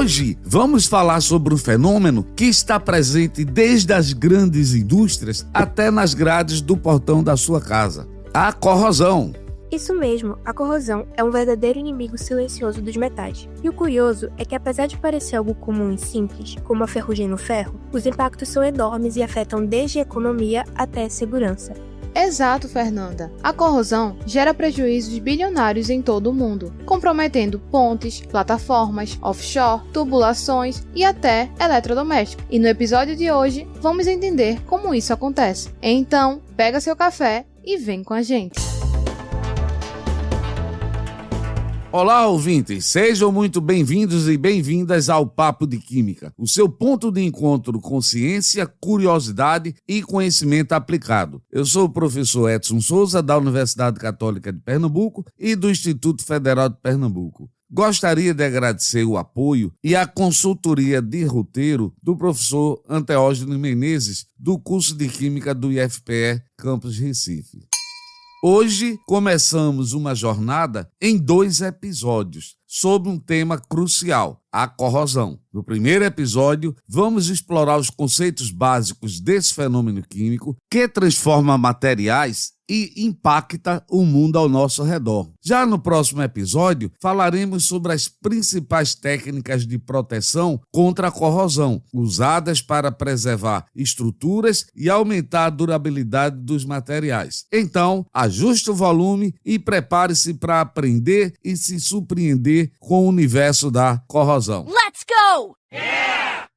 Hoje vamos falar sobre um fenômeno que está presente desde as grandes indústrias até nas grades do portão da sua casa: a corrosão. Isso mesmo, a corrosão é um verdadeiro inimigo silencioso dos metais. E o curioso é que, apesar de parecer algo comum e simples, como a ferrugem no ferro, os impactos são enormes e afetam desde a economia até a segurança. Exato, Fernanda. A corrosão gera prejuízos bilionários em todo o mundo, comprometendo pontes, plataformas, offshore, tubulações e até eletrodomésticos. E no episódio de hoje, vamos entender como isso acontece. Então, pega seu café e vem com a gente. Olá, ouvintes! Sejam muito bem-vindos e bem-vindas ao Papo de Química, o seu ponto de encontro com ciência, curiosidade e conhecimento aplicado. Eu sou o professor Edson Souza, da Universidade Católica de Pernambuco e do Instituto Federal de Pernambuco. Gostaria de agradecer o apoio e a consultoria de roteiro do professor Anteógenes Menezes, do curso de Química do IFPE Campus Recife. Hoje começamos uma jornada em 2 episódios sobre um tema crucial: a corrosão. No primeiro episódio, vamos explorar os conceitos básicos desse fenômeno químico que transforma materiais e impacta o mundo ao nosso redor. Já no próximo episódio, falaremos sobre as principais técnicas de proteção contra a corrosão, usadas para preservar estruturas e aumentar a durabilidade dos materiais. Então, ajuste o volume e prepare-se para aprender e se surpreender com o universo da corrosão. Let's go!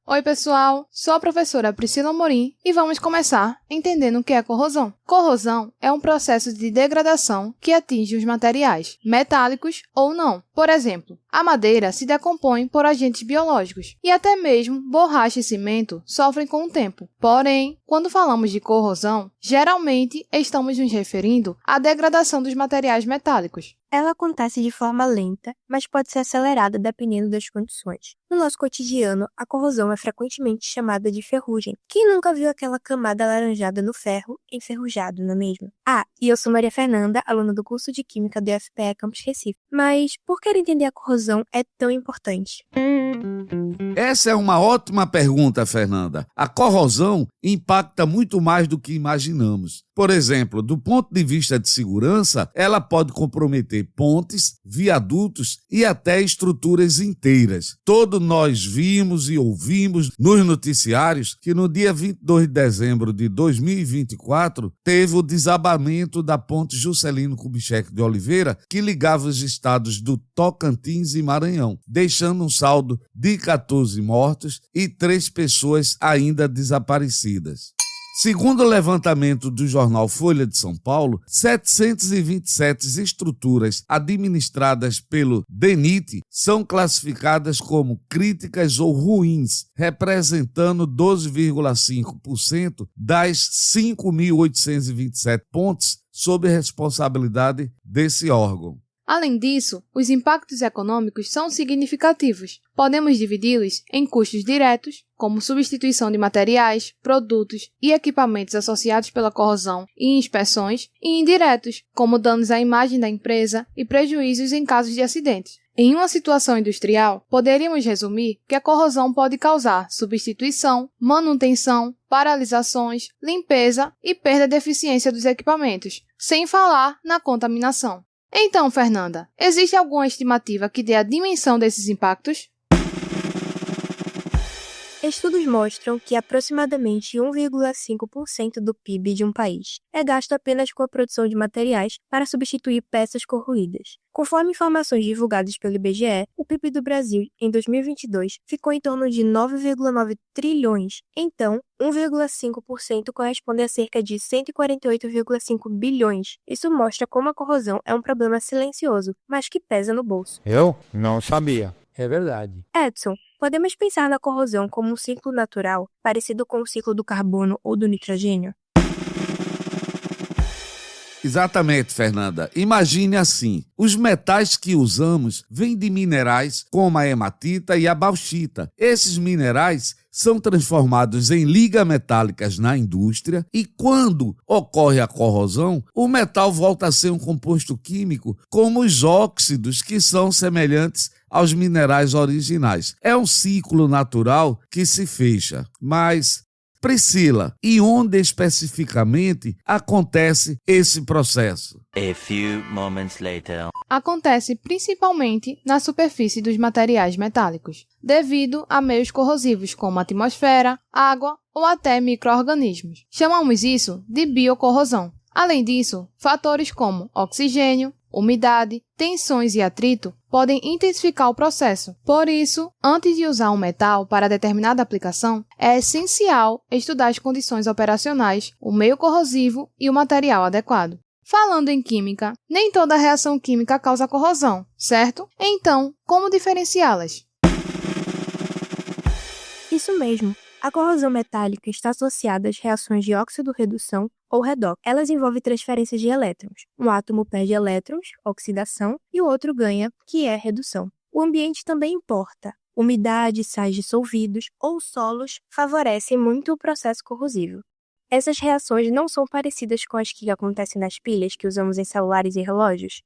Oi pessoal, sou a professora Priscila Amorim e vamos começar entendendo o que é corrosão. Corrosão é um processo de degradação que atinge os materiais, metálicos ou não. Por exemplo, a madeira se decompõe por agentes biológicos e até mesmo borracha e cimento sofrem com o tempo. Porém, quando falamos de corrosão, geralmente estamos nos referindo à degradação dos materiais metálicos. Ela acontece de forma lenta, mas pode ser acelerada dependendo das condições. No nosso cotidiano, a corrosão é frequentemente chamada de ferrugem. Quem nunca viu aquela camada alaranjada no ferro enferrujado, não é mesmo? E eu sou Maria Fernanda, aluna do curso de Química do IFPE Campus Recife. Mas por que entender a corrosão é tão importante? Essa é uma ótima pergunta, Fernanda. A corrosão impacta muito mais do que imaginamos. Por exemplo, do ponto de vista de segurança, ela pode comprometer pontes, viadutos e até estruturas inteiras. Todos nós vimos e ouvimos nos noticiários que no dia 22 de dezembro de 2024 teve o desabamento da ponte Juscelino Kubitschek de Oliveira, que ligava os estados do Tocantins e Maranhão, deixando um saldo de 14 mortos e 3 pessoas ainda desaparecidas. Segundo o levantamento do jornal Folha de São Paulo, 727 estruturas administradas pelo DENIT são classificadas como críticas ou ruins, representando 12,5% das 5.827 pontes sob responsabilidade desse órgão. Além disso, os impactos econômicos são significativos. Podemos dividi-los em custos diretos, como substituição de materiais, produtos e equipamentos associados pela corrosão e inspeções, e indiretos, como danos à imagem da empresa e prejuízos em casos de acidentes. Em uma situação industrial, poderíamos resumir que a corrosão pode causar substituição, manutenção, paralisações, limpeza e perda de eficiência dos equipamentos, sem falar na contaminação. Então, Fernanda, existe alguma estimativa que dê a dimensão desses impactos? Estudos mostram que aproximadamente 1,5% do PIB de um país é gasto apenas com a produção de materiais para substituir peças corroídas. Conforme informações divulgadas pelo IBGE, o PIB do Brasil em 2022 ficou em torno de 9,9 trilhões. Então, 1,5% corresponde a cerca de 148,5 bilhões. Isso mostra como a corrosão é um problema silencioso, mas que pesa no bolso. Eu não sabia. É verdade. Edson, podemos pensar na corrosão como um ciclo natural, parecido com o ciclo do carbono ou do nitrogênio? Exatamente, Fernanda. Imagine assim: os metais que usamos vêm de minerais como a hematita e a bauxita. Esses minerais são transformados em ligas metálicas na indústria e quando ocorre a corrosão, o metal volta a ser um composto químico como os óxidos, que são semelhantes aos minerais originais. É um ciclo natural que se fecha. Mas, Priscila, e onde especificamente acontece esse processo? A few moments later. Acontece principalmente na superfície dos materiais metálicos, devido a meios corrosivos como a atmosfera, água ou até micro-organismos. Chamamos isso de biocorrosão. Além disso, fatores como oxigênio, umidade, tensões e atrito podem intensificar o processo. Por isso, antes de usar um metal para determinada aplicação, é essencial estudar as condições operacionais, o meio corrosivo e o material adequado. Falando em química, nem toda reação química causa corrosão, certo? Então, como diferenciá-las? Isso mesmo. A corrosão metálica está associada às reações de óxido-redução ou redox. Elas envolvem transferência de elétrons. Um átomo perde elétrons, oxidação, e o outro ganha, que é redução. O ambiente também importa. Umidade, sais dissolvidos ou solos favorecem muito o processo corrosivo. Essas reações não são parecidas com as que acontecem nas pilhas que usamos em celulares e relógios.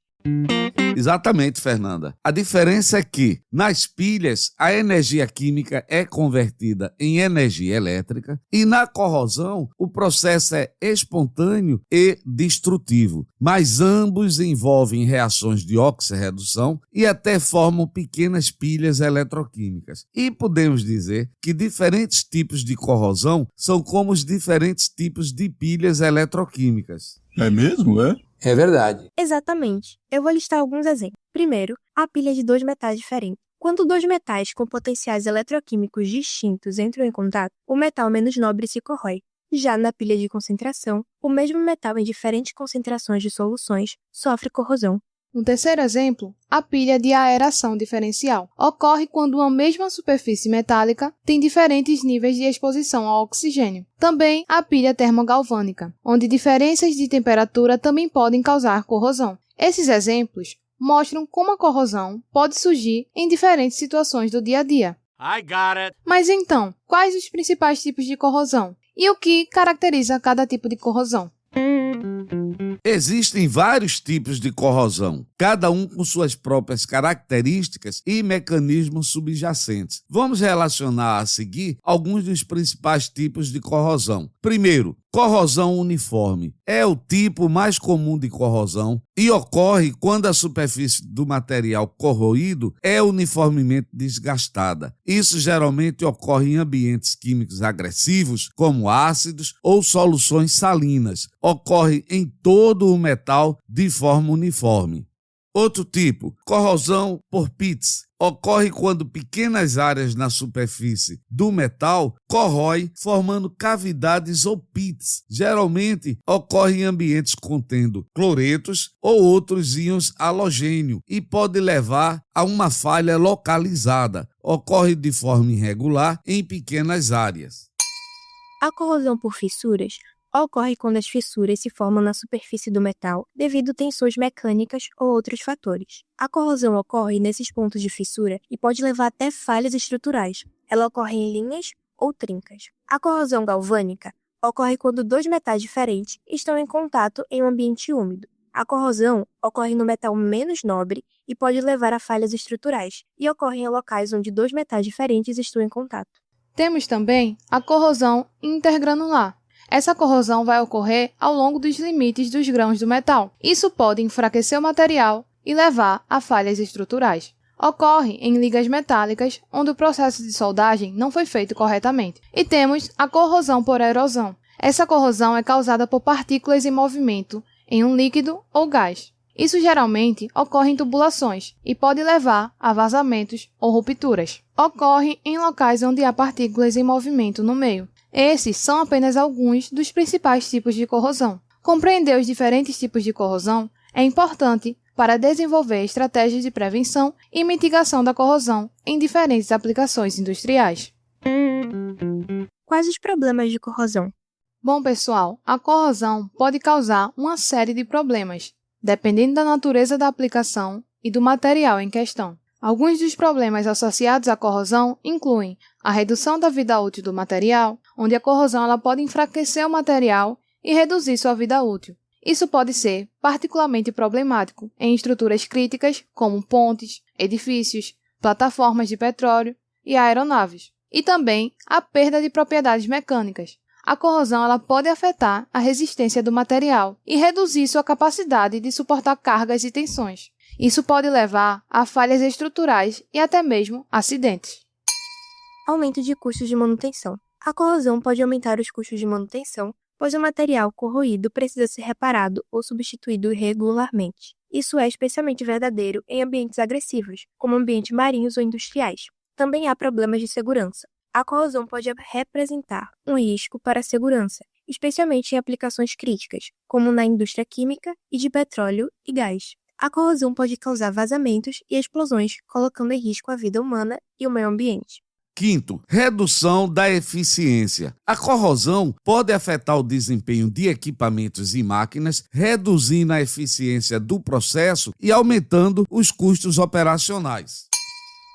Exatamente, Fernanda. A diferença é que, nas pilhas, a energia química é convertida em energia elétrica e, na corrosão, o processo é espontâneo e destrutivo, mas ambos envolvem reações de oxirredução e até formam pequenas pilhas eletroquímicas. E podemos dizer que diferentes tipos de corrosão são como os diferentes tipos de pilhas eletroquímicas. É mesmo, é? É verdade. Exatamente. Eu vou listar alguns exemplos. Primeiro, a pilha de dois metais diferentes. Quando dois metais com potenciais eletroquímicos distintos entram em contato, o metal menos nobre se corrói. Já na pilha de concentração, o mesmo metal em diferentes concentrações de soluções sofre corrosão. Um terceiro exemplo, a pilha de aeração diferencial. Ocorre quando uma mesma superfície metálica tem diferentes níveis de exposição ao oxigênio. Também a pilha termogalvânica, onde diferenças de temperatura também podem causar corrosão. Esses exemplos mostram como a corrosão pode surgir em diferentes situações do dia a dia. I got it. Mas então, quais os principais tipos de corrosão? E o que caracteriza cada tipo de corrosão? Existem vários tipos de corrosão, cada um com suas próprias características e mecanismos subjacentes. Vamos relacionar a seguir alguns dos principais tipos de corrosão. Primeiro, corrosão uniforme. É o tipo mais comum de corrosão e ocorre quando a superfície do material corroído é uniformemente desgastada. Isso geralmente ocorre em ambientes químicos agressivos, como ácidos ou soluções salinas. Ocorre em todo o metal de forma uniforme. Outro tipo, corrosão por pits. Ocorre quando pequenas áreas na superfície do metal corroem, formando cavidades ou pits. Geralmente ocorre em ambientes contendo cloretos ou outros íons halogênio e pode levar a uma falha localizada. Ocorre de forma irregular em pequenas áreas. A corrosão por fissuras ocorre quando as fissuras se formam na superfície do metal devido a tensões mecânicas ou outros fatores. A corrosão ocorre nesses pontos de fissura e pode levar até falhas estruturais. Ela ocorre em linhas ou trincas. A corrosão galvânica ocorre quando dois metais diferentes estão em contato em um ambiente úmido. A corrosão ocorre no metal menos nobre e pode levar a falhas estruturais, e ocorre em locais onde dois metais diferentes estão em contato. Temos também a corrosão intergranular. Essa corrosão vai ocorrer ao longo dos limites dos grãos do metal. Isso pode enfraquecer o material e levar a falhas estruturais. Ocorre em ligas metálicas, onde o processo de soldagem não foi feito corretamente. E temos a corrosão por erosão. Essa corrosão é causada por partículas em movimento em um líquido ou gás. Isso geralmente ocorre em tubulações e pode levar a vazamentos ou rupturas. Ocorre em locais onde há partículas em movimento no meio. Esses são apenas alguns dos principais tipos de corrosão. Compreender os diferentes tipos de corrosão é importante para desenvolver estratégias de prevenção e mitigação da corrosão em diferentes aplicações industriais. Quais os problemas de corrosão? Bom, pessoal, a corrosão pode causar uma série de problemas, dependendo da natureza da aplicação e do material em questão. Alguns dos problemas associados à corrosão incluem a redução da vida útil do material, onde a corrosão ela pode enfraquecer o material e reduzir sua vida útil. Isso pode ser particularmente problemático em estruturas críticas como pontes, edifícios, plataformas de petróleo e aeronaves. E também a perda de propriedades mecânicas. A corrosão ela pode afetar a resistência do material e reduzir sua capacidade de suportar cargas e tensões. Isso pode levar a falhas estruturais e até mesmo acidentes. Aumento de custos de manutenção. A corrosão pode aumentar os custos de manutenção, pois o material corroído precisa ser reparado ou substituído regularmente. Isso é especialmente verdadeiro em ambientes agressivos, como ambientes marinhos ou industriais. Também há problemas de segurança. A corrosão pode representar um risco para a segurança, especialmente em aplicações críticas, como na indústria química e de petróleo e gás. A corrosão pode causar vazamentos e explosões, colocando em risco a vida humana e o meio ambiente. Quinto, redução da eficiência. A corrosão pode afetar o desempenho de equipamentos e máquinas, reduzindo a eficiência do processo e aumentando os custos operacionais.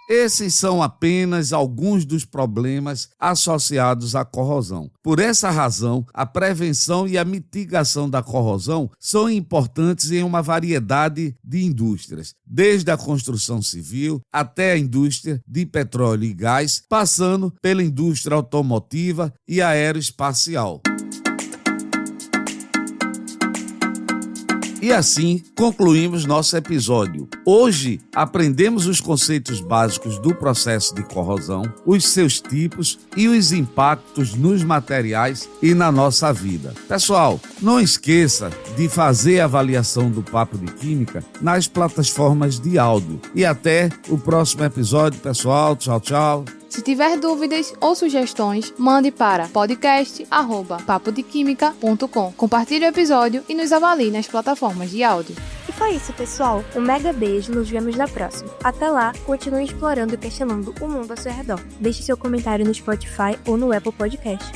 Esses são apenas alguns dos problemas associados à corrosão. Por essa razão, a prevenção e a mitigação da corrosão são importantes em uma variedade de indústrias, desde a construção civil até a indústria de petróleo e gás, passando pela indústria automotiva e aeroespacial. E assim concluímos nosso episódio. Hoje aprendemos os conceitos básicos do processo de corrosão, os seus tipos e os impactos nos materiais e na nossa vida. Pessoal, não esqueça de fazer a avaliação do Papo de Química nas plataformas de áudio. E até o próximo episódio, pessoal. Tchau, tchau. Se tiver dúvidas ou sugestões, mande para podcast@papodequimica.com. Compartilhe o episódio e nos avalie nas plataformas de áudio. E foi isso, pessoal. Um mega beijo, nos vemos na próxima. Até lá, continue explorando e questionando o mundo ao seu redor. Deixe seu comentário no Spotify ou no Apple Podcast.